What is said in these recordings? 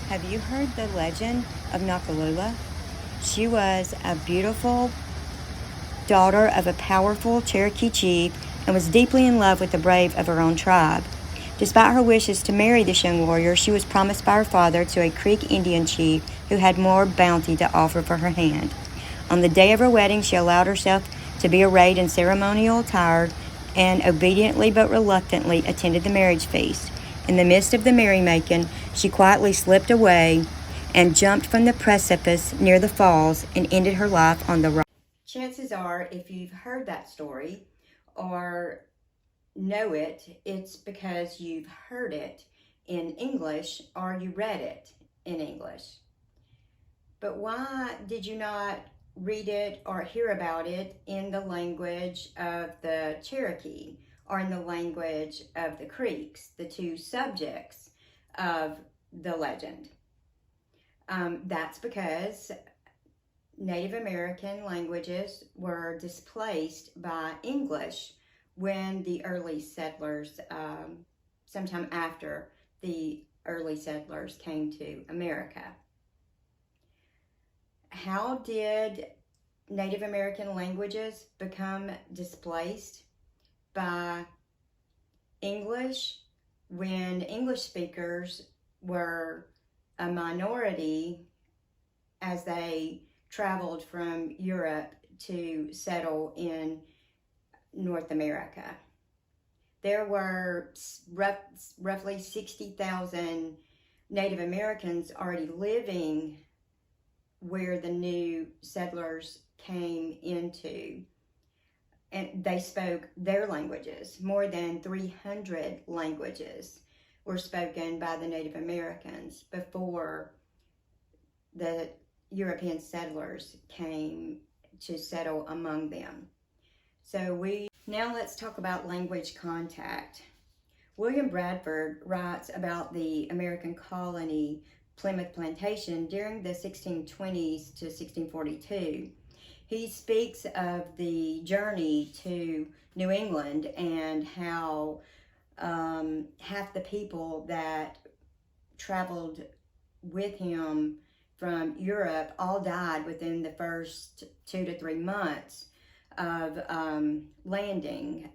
Have you heard the legend of Nakalula? She was a beautiful daughter of a powerful Cherokee chief and was deeply in love with the brave of her own tribe. Despite her wishes to marry this young warrior, she was promised by her father to a Creek Indian chief who had more bounty to offer for her hand. On the day of her wedding, she allowed herself to be arrayed in ceremonial attire and obediently but reluctantly attended the marriage feast. In the midst of the merrymaking, she quietly slipped away and jumped from the precipice near the falls and ended her life on the rock. Chances are, if you've heard that story or know it, it's because you've heard it in English or you read it in English. But why did you not read it or hear about it in the language of the Cherokee or in the language of the Creeks, the two subjects of the legend? That's because Native American languages were displaced by English when the early settlers, sometime after the early settlers came to America. How did Native American languages become displaced by English when English speakers were a minority as they traveled from Europe to settle in North America? There were roughly 60,000 Native Americans already living where the new settlers came into, and they spoke their languages. More than 300 languages were spoken by the Native Americans before the European settlers came to settle among them. Now let's talk about language contact. William Bradford writes about the American colony Plymouth Plantation during the 1620s to 1642. He speaks of the journey to New England and how half the people that traveled with him from Europe all died within the first 2 to 3 months of landing.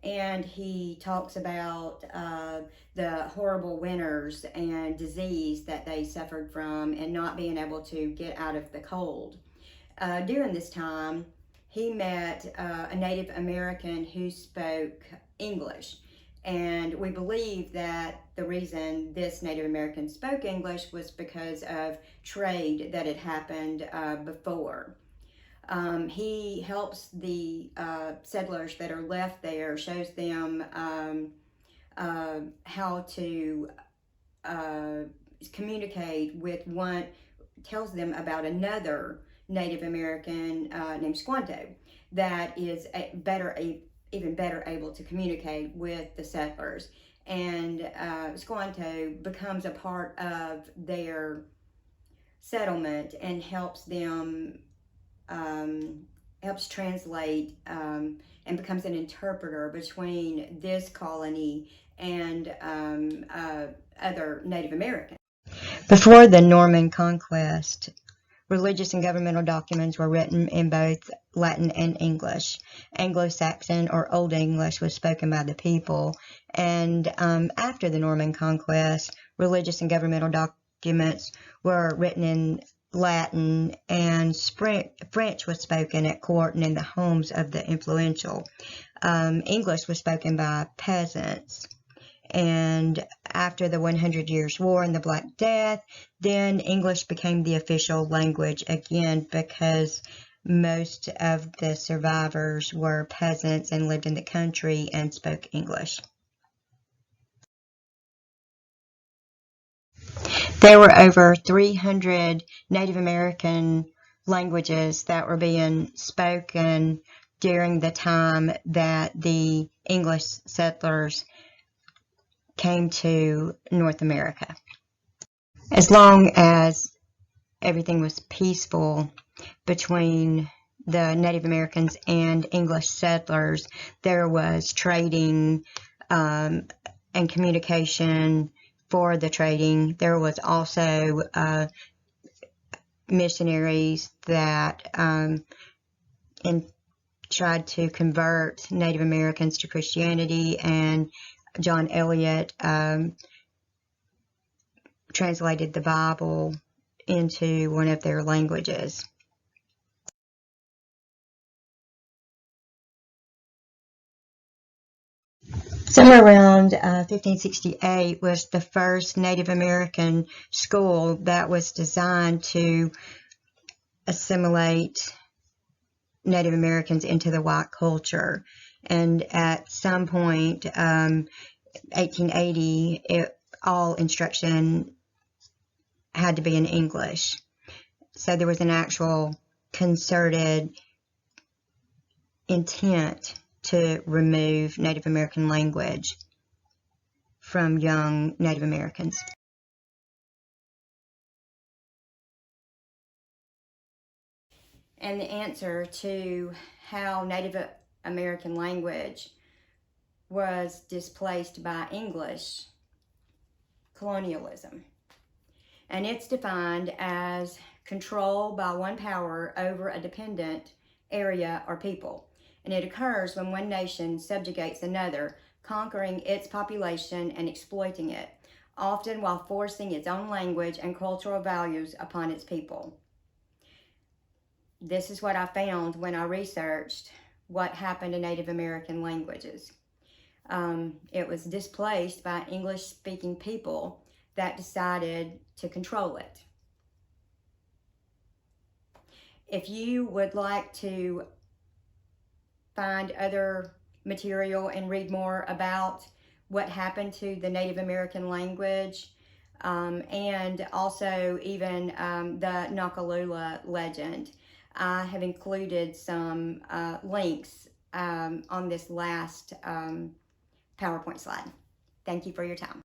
And he talks about the horrible winters and disease that they suffered from and not being able to get out of the cold. During this time, he met a Native American who spoke English. And we believe that the reason this Native American spoke English was because of trade that had happened before. He helps the settlers that are left there, shows them how to communicate with one, tells them about another Native American named Squanto that is even better able to communicate with the settlers. And Squanto becomes a part of their settlement and helps them, helps translate and becomes an interpreter between this colony and other Native Americans. Before the Norman conquest, religious and governmental documents were written in both Latin and English. Anglo-Saxon or Old English was spoken by the people, and after the Norman conquest, religious and governmental documents were written in Latin, and French was spoken at court and in the homes of the influential. English was spoken by peasants. And after the 100 Years' War and the Black Death, then English became the official language again because most of the survivors were peasants and lived in the country and spoke English. There were over 300 Native American languages that were being spoken during the time that the English settlers came to North America. As long as everything was peaceful between the Native Americans and English settlers, there was trading and communication for the trading. There was also missionaries that tried to convert Native Americans to Christianity, and John Eliot translated the Bible into one of their languages. Somewhere around 1568 was the first Native American school that was designed to assimilate Native Americans into the white culture. And at some point, 1880, all instruction had to be in English. So there was an actual concerted intent to remove Native American language from young Native Americans. And the answer to how Native American language was displaced by English: colonialism. And it's defined as control by one power over a dependent area or people. And it occurs when one nation subjugates another, conquering its population and exploiting it, often while forcing its own language and cultural values upon its people. This is what I found when I researched what happened to Native American languages. It was displaced by English-speaking people that decided to control it. If you would like to find other material and read more about what happened to the Native American language, and also even the Nakalula legend, I have included some links on this last PowerPoint slide. Thank you for your time.